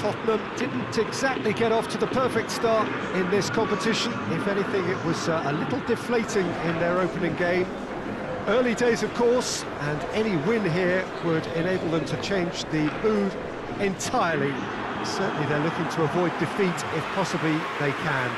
Tottenham didn't exactly get off to the perfect start in this competition. If anything, it was a little deflating in their opening game. Early days, of course, and any win here would enable them to change the mood entirely. Certainly they're looking to avoid defeat if possibly they can.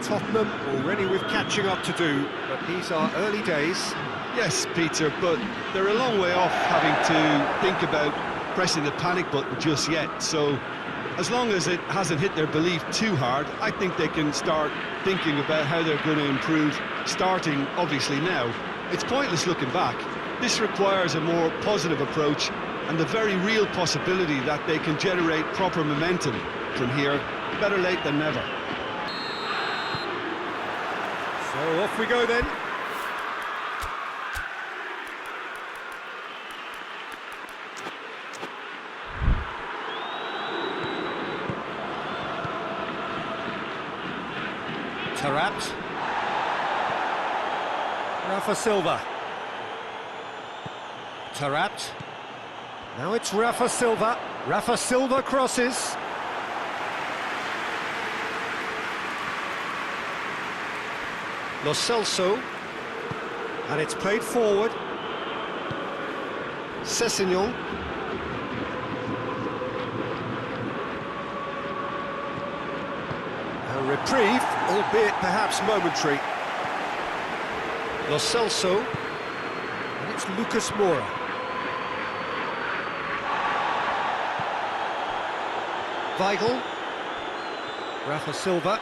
Tottenham already with catching up to do, but these are early days. Yes, Peter, but they're a long way off having to think about pressing the panic button just yet. So, as long as it hasn't hit their belief too hard, I think they can start thinking about how they're going to improve, starting, obviously, now. It's pointless looking back. This requires a more positive approach and the very real possibility that they can generate proper momentum from here. Better late than never. So off we go then. Tarat. Rafa Silva. Tarat. Now it's Rafa Silva. Rafa Silva crosses. Lo Celso. And it's played forward. Sessegnon. A reprieve, albeit perhaps momentary. Lo Celso. And it's Lucas Moura. Weigl. Rafa Silva.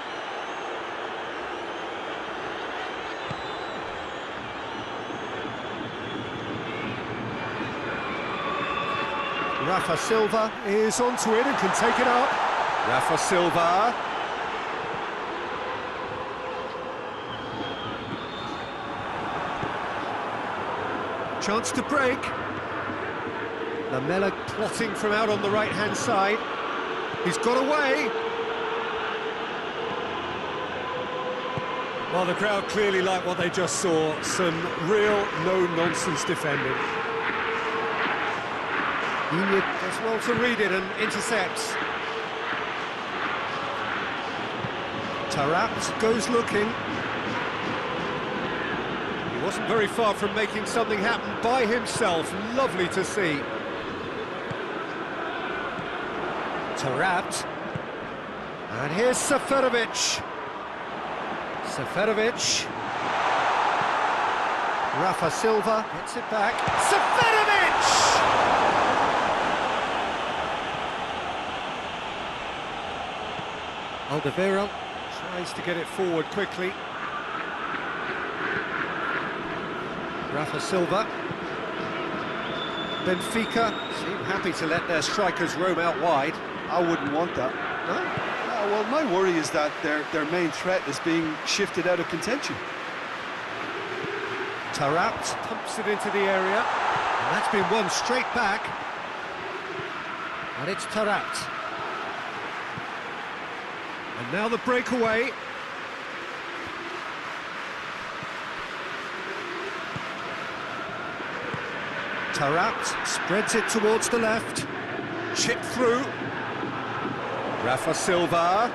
Rafa Silva is onto it and can take it up. Rafa Silva. Chance to break. Lamela plotting from out on the right-hand side. He's got away. Well, the crowd clearly like what they just saw. Some real no-nonsense defending. Enid does well to read it and intercepts. Tarat goes looking. He wasn't very far from making something happen by himself. Lovely to see. Tarat. And here's Seferovic. Seferovic. Rafa Silva gets it back. Seferovic! Alderweireld tries to get it forward quickly. Rafa Silva. Benfica seem happy to let their strikers roam out wide. I wouldn't want that. No? Well, my worry is that their main threat is being shifted out of contention. Tarat pumps it into the area, and that's been won straight back. And it's Tarat. And now the breakaway. Tarat spreads it towards the left. Chip through. Rafa Silva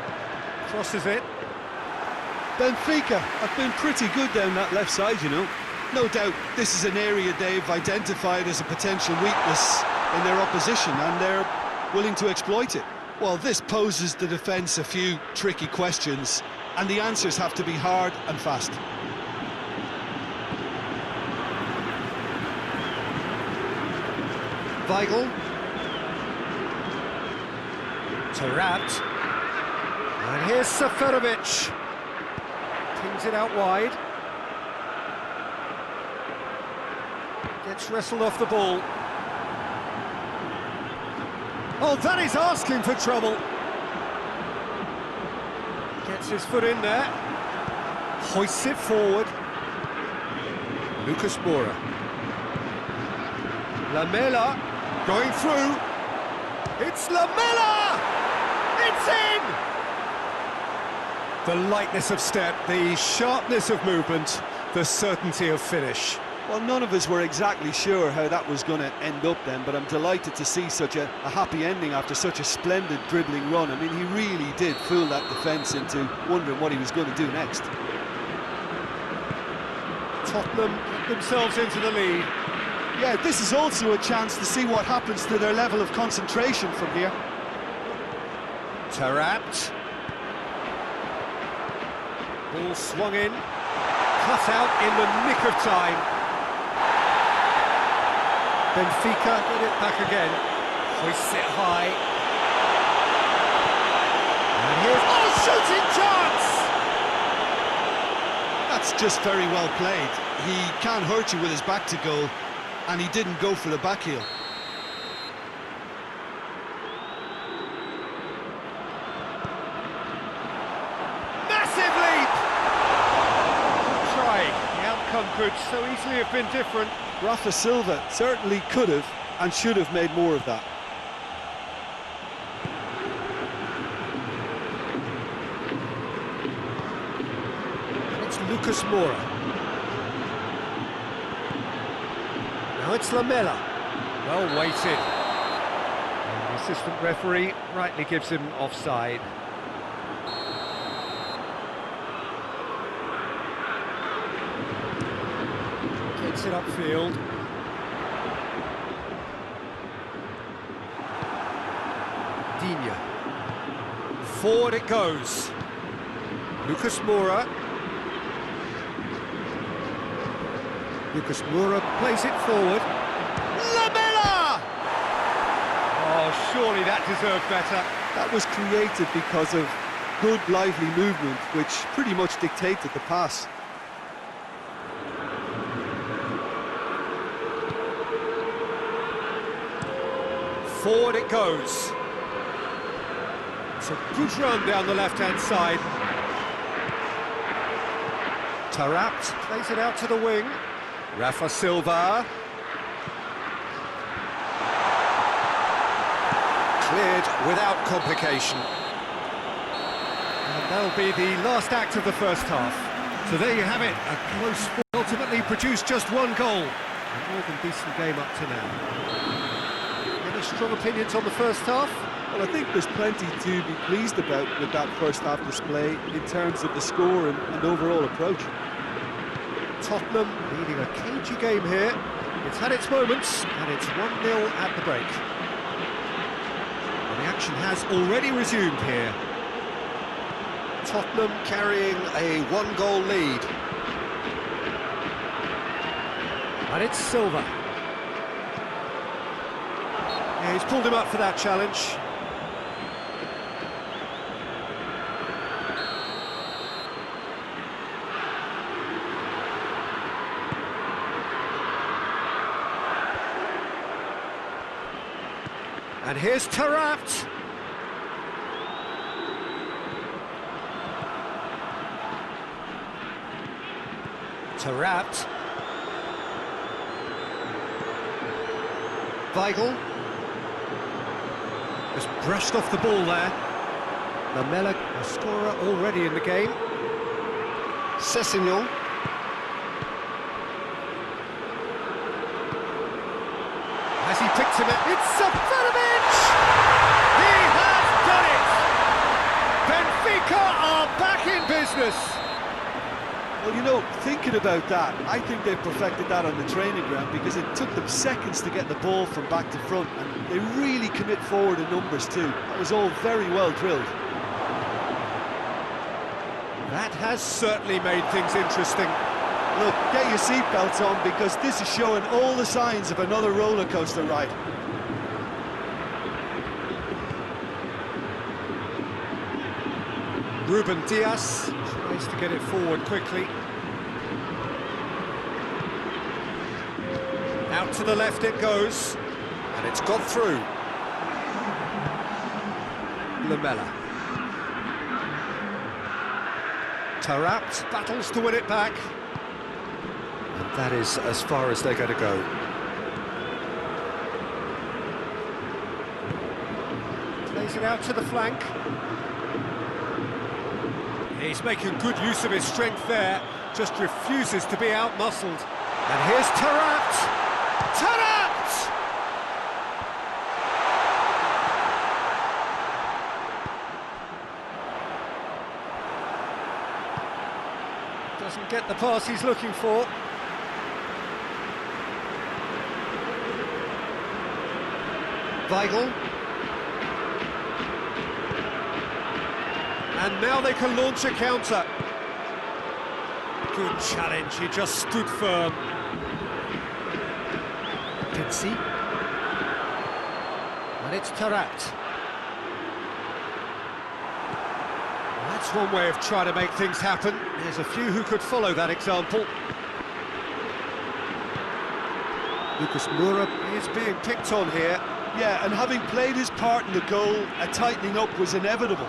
crosses it. Benfica have been pretty good down that left side, you know. No doubt this is an area they've identified as a potential weakness in their opposition, and they're willing to exploit it. Well, this poses the defence a few tricky questions, and the answers have to be hard and fast. Weigl. Tarat. And here's Seferovic. Pings it out wide. Gets wrestled off the ball. Oh, that is asking for trouble. Gets his foot in there. Hoists it forward. Lucas Moura. Lamela going through. It's Lamela! It's in! The lightness of step, the sharpness of movement, the certainty of finish. Well, none of us were exactly sure how that was going to end up then, but I'm delighted to see such a happy ending after such a splendid dribbling run. I mean, he really did fool that defence into wondering what he was going to do next. Tottenham get themselves into the lead. Yeah, this is also a chance to see what happens to their level of concentration from here. Taarabt. Ball swung in, cut out in the nick of time. Benfica get it back again, hoists it high. And here's, shooting chance! That's just very well played. He can't hurt you with his back to goal, and he didn't go for the back heel. Massive leap! Good try. The outcome could so easily have been different. Rafa Silva certainly could have and should have made more of that. It's Lucas Moura. Now it's Lamela. Well weighted. And the assistant referee rightly gives him offside. Gets it upfield. Digne. Forward it goes. Lucas Moura. Lucas Moura plays it forward. Lamela! Oh, surely that deserved better. That was created because of good, lively movement, which pretty much dictated the pass. Forward it goes. It's a good run down the left-hand side. Taarabt plays it out to the wing. Rafa Silva. Cleared without complication. And that'll be the last act of the first half. So there you have it, a close, ultimately produced just one goal. A more than decent game up to now. Any strong opinions on the first half? Well, I think there's plenty to be pleased about with that first half display in terms of the score and overall approach. Tottenham leading a cagey game here. It's had its moments, and it's 1-0 at the break. And the action has already resumed here. Tottenham carrying a one-goal lead. And it's Silva. Yeah, he's pulled him up for that challenge. And here's Taarabt. Taarabt. Weigl. Just brushed off the ball there. Lamela, a scorer already in the game. Sessegnon. Has he picked him up? It's Sofanovic! He has done it! Benfica are back in business! Well, you know, thinking about that, I think they perfected that on the training ground because it took them seconds to get the ball from back to front, and they really commit forward in numbers too. That was all very well drilled. That has certainly made things interesting. Look, get your seatbelts on because this is showing all the signs of another roller coaster ride. Ruben Dias tries to get it forward quickly. Out to the left it goes, and it's gone through. Lamela. Taarabt battles to win it back. And that is as far as they're going to go. Plays it out to the flank. He's making good use of his strength there, just refuses to be out-muscled. And here's Taarabt! Taarabt! Doesn't get the pass he's looking for. Weigl. And now they can launch a counter. Good challenge, he just stood firm. Pizzi. And it's Taarabt. That's one way of trying to make things happen. There's a few who could follow that example. Lucas Moura is being picked on here. Yeah, and having played his part in the goal, a tightening up was inevitable.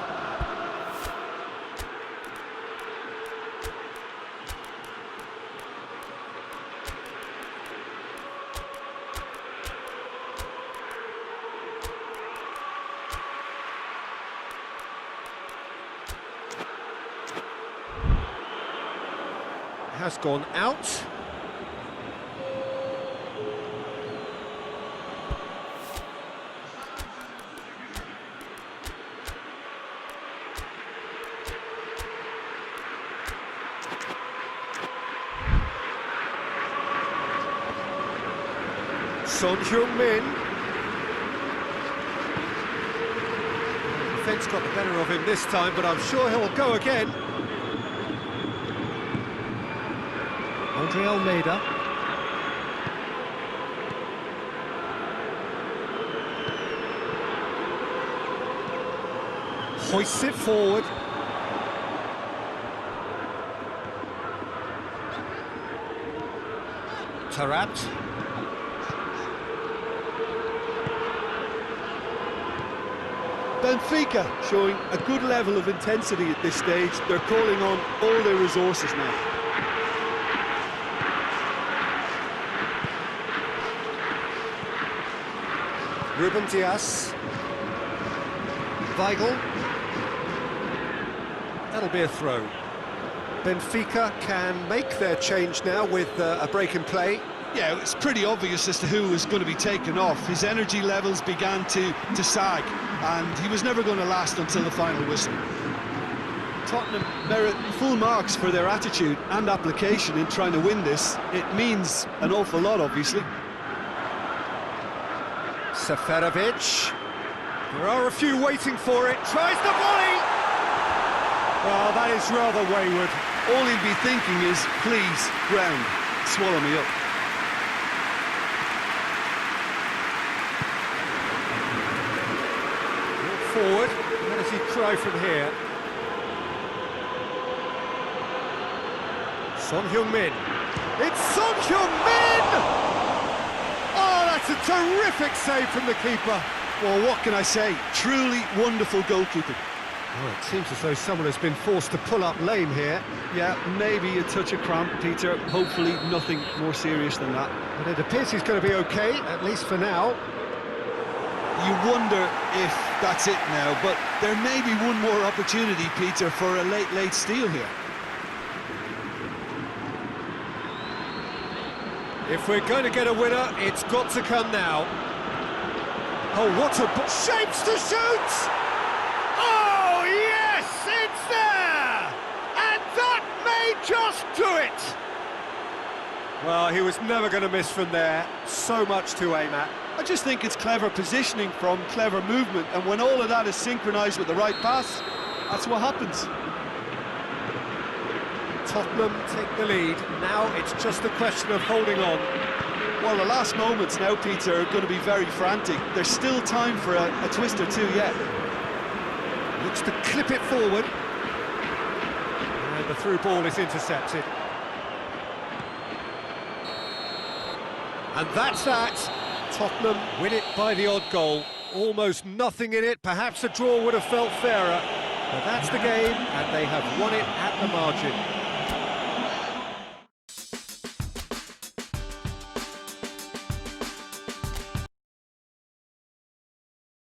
Has gone out. Son Heung-min. Defence got the better of him this time, but I'm sure he'll go again. Andre Almeida. Hoists it forward. Taarabt. Benfica showing a good level of intensity at this stage. They're calling on all their resources now. Ruben Dias. Weigl. That'll be a throw. Benfica can make their change now with a break in play. Yeah, it's pretty obvious as to who was going to be taken off. His energy levels began to sag, and he was never going to last until the final whistle. Tottenham merit full marks for their attitude and application in trying to win this. It means an awful lot, obviously. Seferovic. There are a few waiting for it. Tries the volley! Well, that is rather wayward. All he'd be thinking is, please, ground, swallow me up. Forward. Where does he try from here? Son Heung-min. It's Son Heung-min! Oh, that's a terrific save from the keeper. Well, what can I say? Truly wonderful goalkeeping. Well, it seems as though someone has been forced to pull up lame here. Yeah, maybe a touch of cramp, Peter. Hopefully nothing more serious than that. But it appears he's going to be okay, at least for now. You wonder if that's it now, but there may be one more opportunity, Peter, for a late steal here. If we're going to get a winner, it's got to come now. Oh, what a... Shapes to shoot! Oh, yes, it's there! And that may just do it! Well, he was never going to miss from there. So much to aim at. I just think it's clever positioning from clever movement, and when all of that is synchronised with the right pass, that's what happens. Tottenham take the lead. Now it's just a question of holding on. Well, the last moments now, Peter, are going to be very frantic. There's still time for a twist or two yet. Looks to clip it forward. And the through ball is intercepted. And that's that. Tottenham win it by the odd goal. Almost nothing in it. Perhaps a draw would have felt fairer. But that's the game, and they have won it at the margin.